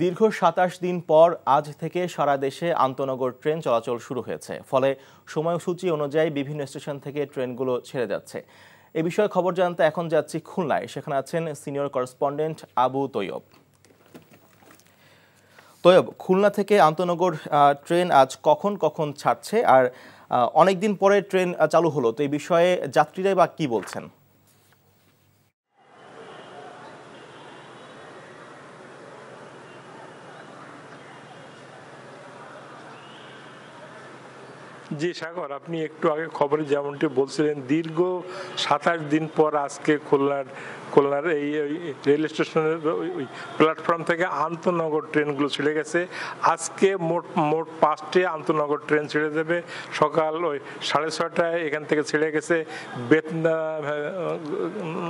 দীর্ঘ ২৭ দিন পর আজ থেকে সারা দেশে আন্তনগর ট্রেন চলাচল শুরু হয়েছে। ফলে সময়সূচি অনুযায়ী বিভিন্ন স্টেশন থেকে ট্রেনগুলো ছেড়ে যাচ্ছে। এ বিষয়ে খবর জানতে এখন যাচ্ছি খুলনায়। সেখানে আছেন সিনিয়র করেসপন্ডেন্ট আবু তৈয়ব। তৈয়ব, খুলনা থেকে আন্তনগর ট্রেন আজ কখন কখন ছাড়ছে, আর অনেকদিন পরে ট্রেন চালু হলো, তো এই বিষয়ে যাত্রীরাই বা কি বলছেন? জি সাগর, আপনি একটু আগে খবরে যেমনটি বলছিলেন, দীর্ঘ ২৭ দিন পর আজকে খুলনার এই রেল স্টেশনের ওই প্ল্যাটফর্ম থেকে আন্তনগর ট্রেনগুলো ছেড়ে গেছে। আজকে মোট ৫টি আন্তনগর ট্রেন ছেড়ে দেবে। সকাল ওই ৬:৩০টায় এখান থেকে ছেড়ে গেছে বেতনা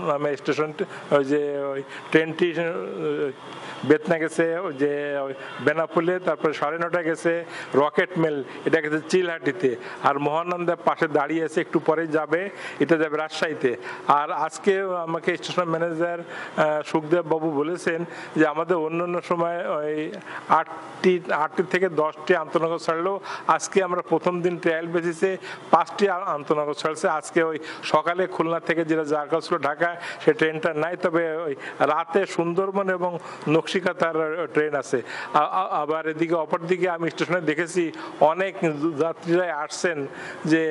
নামে স্টেশনটি, ওই যে ওই ট্রেনটি বেতনা গেছে ওই যে ওই বেনাপোলে, তারপরে ৯:৩০টায় গেছে রকেট মেল, এটা গেছে চিলহাটিতে, আর মহানন্দার পাশে দাঁড়িয়ে আছে, একটু পরে যাবে, এটা যাবে রাজশাহীতে। আর আজকে আমাকে স্টেশন ম্যানেজার সুখদেব বাবু বলেছেন যে আমাদের অন্যান্য সময় ওই ৮টি থেকে ১০টি আন্তনগর ছাড়লেও আজকে আমরা প্রথম দিন ট্রায়াল বেসিসে 5টি আন্তনগর ছাড়ছে। আজকে ওই সকালে খুলনা থেকে যেটা যার কাজ ছিল ঢাকা, সে ট্রেনটা নাই, তবে ওই রাতে সুন্দরবন এবং নকশিকাতার ট্রেন আছে। আবার এদিকে অপরদিকে আমি স্টেশনে দেখেছি অনেক যাত্রীরা আসছেন যে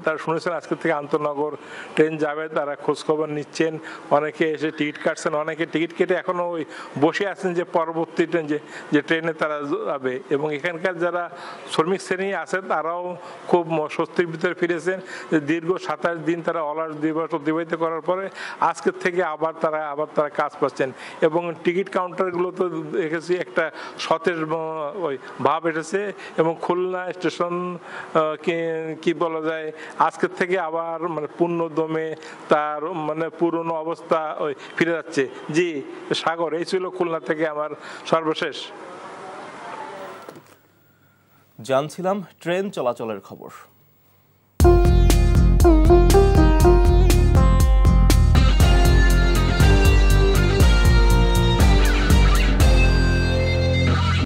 তারা শুনেছেন আজকে থেকে আন্তনগর ট্রেন যাবে, তারা খোঁজখবর নিচ্ছেন, অনেকে এসে টিকিট কাটছেন, অনেকে টিকিট কেটে এখনো ওই বসে আছেন যে পরবর্তী ট্রেন যে ট্রেনে তারা যাবে। এবং এখানকার যারা শ্রমিক শ্রেণী আছে তারাও খুব স্বস্তির ভিতরে ফিরেছেন যে দীর্ঘ ২৭ দিন তারা অলস দিবস অতিবাহিত করার পরে আজকের থেকে আবার তারা কাজ পাচ্ছেন। এবং টিকিট কাউন্টারগুলো তো দেখেছি একটা সতেজ ওই ভাব এসেছে, এবং খুলনা স্টেশন কি বলা যায় আজকের থেকে আবার মানে পূর্ণ দমে তার মানে পুরনো অবস্থা ওই ফিরে যাচ্ছে। জি সাগর, এই ছিল খুলনা থেকে আমার সর্বশেষ। জানছিলাম ট্রেন চলাচলের খবর।